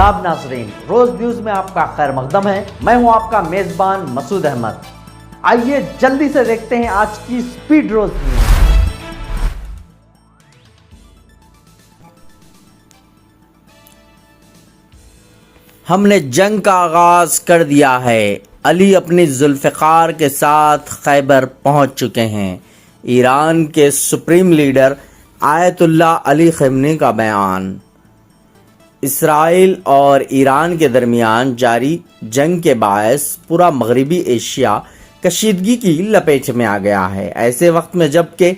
आदाब नाज़रीन, रोज न्यूज में आपका खैर मकदम है। मैं हूं आपका मेजबान मसूद अहमद। आइए जल्दी से देखते हैं आज की स्पीड रोज न्यूज। हमने जंग का आगाज कर दिया है, अली अपनी जुल्फ़िकार के साथ खैबर पहुंच चुके हैं। ईरान के सुप्रीम लीडर आयतुल्लाह अली ख़amenei का बयान। इसराइल और ईरान के दरमियान जारी जंग के बायस पूरा मगरबी एशिया कशीदगी की लपेट में आ गया है। ऐसे वक्त में जबकि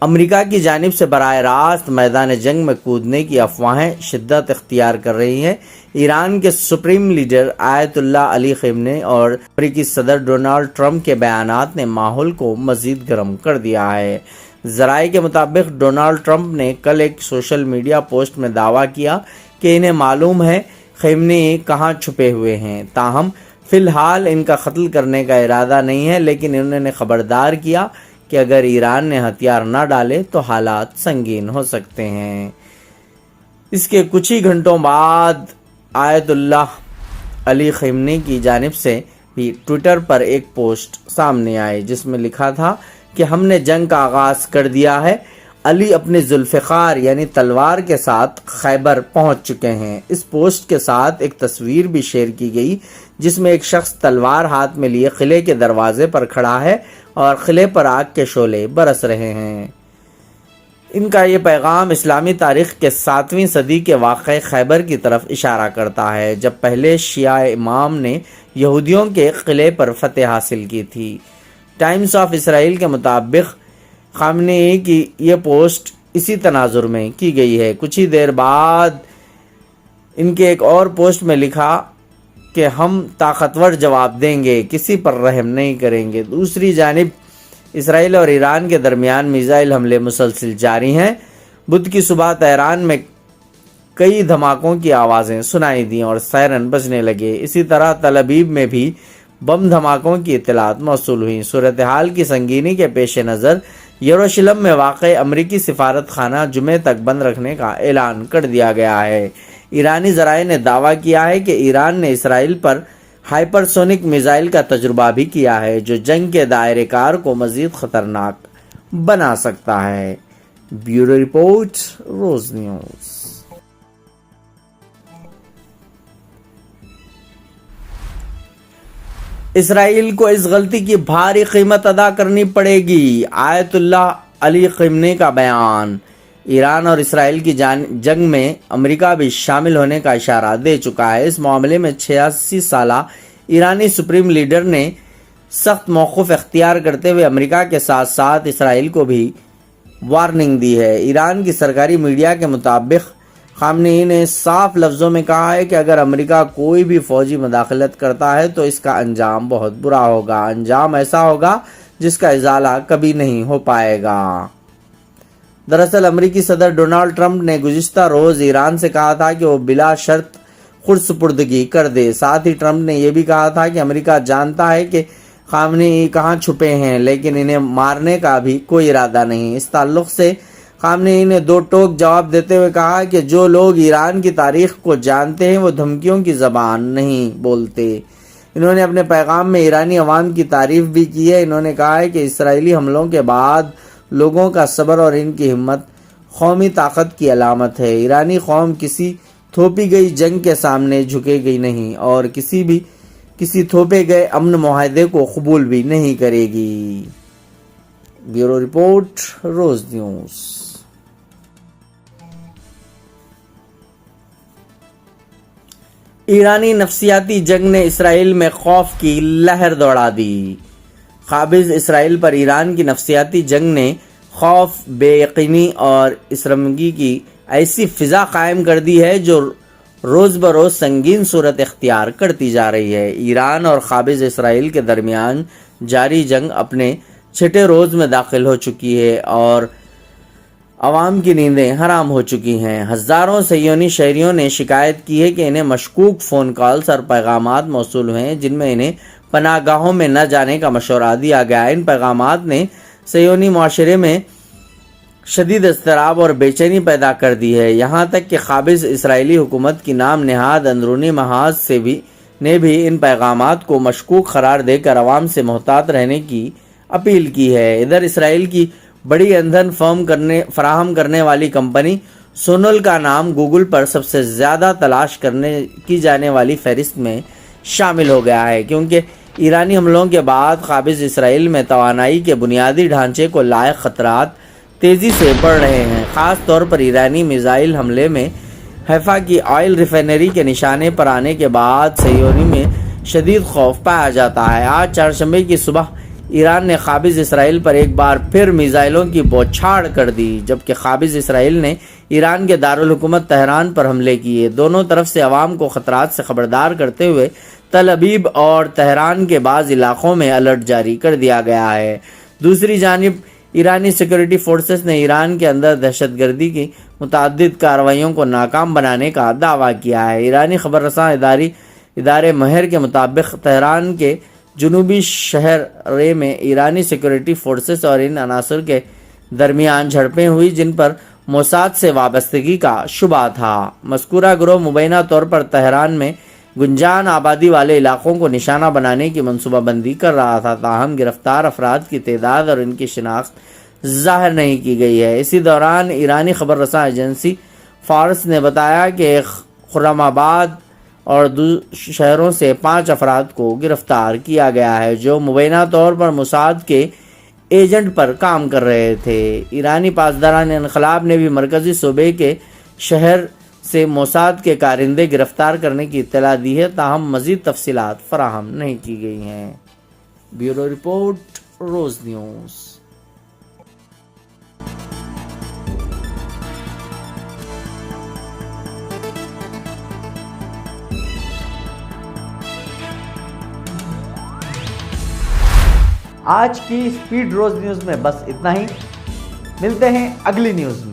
अमेरिका की जानिब से बराह रास्त मैदान जंग में कूदने की अफवाहें शिद्दत इख्तियार कर रही हैं, ईरान के सुप्रीम लीडर आयतुल्लाह अली ख़amenei और अमेरिकी सदर डोनाल्ड ट्रंप के बयानात ने माहौल को मज़ीद गर्म कर दिया है। ज़राए के मुताबिक डोनाल्ड ट्रंप ने कल एक सोशल मीडिया पोस्ट में दावा किया कि इन्हें मालूम है ख़amenei कहाँ छुपे हुए हैं, ताहम फ़िलहाल इनका कत्ल करने का इरादा नहीं है, लेकिन इन्होंने खबरदार किया कि अगर ईरान ने हथियार न डाले तो हालात संगीन हो सकते हैं। इसके कुछ ही घंटों बाद आयतुल्लाह अली ख़amenei की जानिब से भी ट्विटर पर एक पोस्ट सामने आई जिसमें लिखा था कि हमने जंग का आगाज़ कर दिया है, अली अपने जुल्फ़िकार यानी तलवार के साथ खैबर पहुंच चुके हैं। इस पोस्ट के साथ एक तस्वीर भी शेयर की गई जिसमें एक शख्स तलवार हाथ में लिए किले के दरवाजे पर खड़ा है और किले पर आग के शोले बरस रहे हैं। इनका ये पैगाम इस्लामी तारीख़ के 7वीं सदी के वाक़े खैबर की तरफ इशारा करता है, जब पहले शिया इमाम ने यहूदियों के किले पर फतह हासिल की थी। टाइम्स ऑफ इसराइल के मुताबिक ख़amenei की ये पोस्ट इसी तनाजुर में की गई है। कुछ ही देर बाद इनके एक और पोस्ट में लिखा कि हम ताकतवर जवाब देंगे, किसी पर रहम नहीं करेंगे। दूसरी जानिब इसराइल और ईरान के दरमियान मिसाइल हमले मुसलसल जारी हैं। बुध की सुबह तेहरान में कई धमाकों की आवाज़ें सुनाई दी और सायरन बजने लगे। इसी तरह तल अबीब में भी बम धमाकों की इत्तलात मौसूल हुई। सूरत हाल की संगीनी के पेश नज़र यरूशलेम में वाक़े अमरीकी सिफारत खाना जुमे तक बंद रखने का ऐलान कर दिया गया है। ईरानी ज़राए ने दावा किया है कि ईरान ने इसराइल पर हाइपरसोनिक मिसाइल का तजुर्बा भी किया है, जो जंग के दायरे कार को मज़ीद ख़तरनाक बना सकता है। ब्यूरो रिपोर्ट, रोज़ न्यूज़। इसराइल को इस गलती की भारी कीमत अदा करनी पड़ेगी, आयतुल्लाह अली ख़amenei का बयान। ईरान और इसराइल की जंग में अमेरिका भी शामिल होने का इशारा दे चुका है। इस मामले में 86 साला ईरानी सुप्रीम लीडर ने सख्त मौक़िफ़ इख्तियार करते हुए अमेरिका के साथ साथ इसराइल को भी वार्निंग दी है। ईरान की सरकारी मीडिया के मुताबिक ख़amenei ने साफ लफ्ज़ों में कहा है कि अगर अमेरिका कोई भी फ़ौजी मुदाखलत करता है तो इसका अंजाम बहुत बुरा होगा, अंजाम ऐसा होगा जिसका इज़ाला कभी नहीं हो पाएगा। दरअसल अमेरिकी सदर डोनाल्ड ट्रंप ने गुज़िश्ता रोज़ ईरान से कहा था कि वो बिला शर्त खुदसुपुर्दगी कर दे। साथ ही ट्रंप ने यह भी कहा था कि अमेरिका जानता है कि ख़amenei कहाँ छुपे हैं, लेकिन इन्हें मारने का भी कोई इरादा नहीं। इस ताल्लुक़ से ख़amenei ने दो टोक जवाब देते हुए कहा कि जो लोग ईरान की तारीख़ को जानते हैं वो धमकियों की ज़बान नहीं बोलते। इन्होंने अपने पैगाम में ईरानी अवाम की तारीफ़ भी की है। इन्होंने कहा है कि इसराइली हमलों के बाद लोगों का सब्र और इनकी हिम्मत कौमी ताकत की अलामत है। ईरानी कौम किसी थोपी गई जंग के सामने झुकेगी नहीं और किसी थोपे गए अमन मुआहदे को कबूल भी नहीं करेगी। ब्यूरो रिपोर्ट, रोज़ न्यूज़। ईरानी नफसियाती जंग ने इसराइल में खौफ की लहर दौड़ा दी। काबिज़ इसराइल पर ईरान की नफसियाती जंग ने खौफ, बेयकीनी और इसरमगी की ऐसी फ़िज़ा कायम कर दी है जो रोज़ बरोज़ संगीन सूरत इख्तियार करती जा रही है। ईरान और काबिज़ इसराइल के दरमियान जारी जंग अपने 6ठे रोज़ में दाखिल हो चुकी है और आवाम की नींदें हराम हो चुकी हैं। हज़ारों सयोनी शहरियों ने शिकायत की है कि इन्हें मशकूक फ़ोन कॉल्स और पैगामात मौसूल हुए हैं जिनमें इन्हें पनाहगाहों में न जाने का मशवरा दिया गया है। इन पैगामात ने सयोनी माशरे में شدید اضطراب اور بے چینی پیدا کر دی ہے، یہاں تک کہ قابض اسرائیلی حکومت کی نام نہاد اندرونی محاذ سے نے بھی ان پیغامات کو مشکوک قرار دے کر عوام سے محتاط رہنے کی اپیل کی ہے۔ ادھر اسرائیل کی بڑی ایندھن فراہم کرنے والی کمپنی سونل کا نام گوگل پر سب سے زیادہ تلاش کی جانے والی فہرست میں شامل ہو گیا ہے، کیونکہ ایرانی حملوں کے بعد قابض اسرائیل میں توانائی کے بنیادی ڈھانچے کو لائق خطرات تیزی سے بڑھ رہے ہیں۔ خاص طور پر ایرانی میزائل حملے میں حیفا کی آئل ریفائنری کے نشانے پر آنے کے بعد صہیونی میں شدید خوف پایا جاتا ہے۔ آج چہارشنبے کی صبح ایران نے قابض اسرائیل پر ایک بار پھر میزائلوں کی بوچھاڑ کر دی، جبکہ قابض اسرائیل نے ایران کے دارالحکومت تہران پر حملے کیے۔ دونوں طرف سے عوام کو خطرات سے خبردار کرتے ہوئے تل ابیب اور تہران کے بعض علاقوں میں الرٹ جاری کر دیا گیا ہے۔ دوسری جانب ایرانی سیکورٹی فورسز نے ایران کے اندر دہشت گردی کی متعدد کارروائیوں کو ناکام بنانے کا دعویٰ کیا ہے۔ ایرانی خبر رساں ادارے مہر کے مطابق تہران کے جنوبی شہر رے میں ایرانی سیکورٹی فورسز اور ان عناصر کے درمیان جھڑپیں ہوئی جن پر موساد سے وابستگی کا شبہ تھا۔ مذکورہ گروہ مبینہ طور پر تہران میں گنجان آبادی والے علاقوں کو نشانہ بنانے کی منصوبہ بندی کر رہا تھا، تاہم گرفتار افراد کی تعداد اور ان کی شناخت ظاہر نہیں کی گئی ہے۔ اسی دوران ایرانی خبر رساں ایجنسی فارس نے بتایا کہ خرم آباد اور شہروں سے 5 افراد کو گرفتار کیا گیا ہے جو مبینہ طور پر موساد کے ایجنٹ پر کام کر رہے تھے۔ ایرانی پاسداران انقلاب نے بھی مرکزی صوبے کے شہر سے موساد کے کارندے گرفتار کرنے کی اطلاع دی ہے، تاہم مزید تفصیلات فراہم نہیں کی گئی ہیں۔ بیورو رپورٹ، روز نیوز۔ آج کی اسپیڈ روز نیوز میں بس اتنا ہی، ملتے ہیں اگلی نیوز میں۔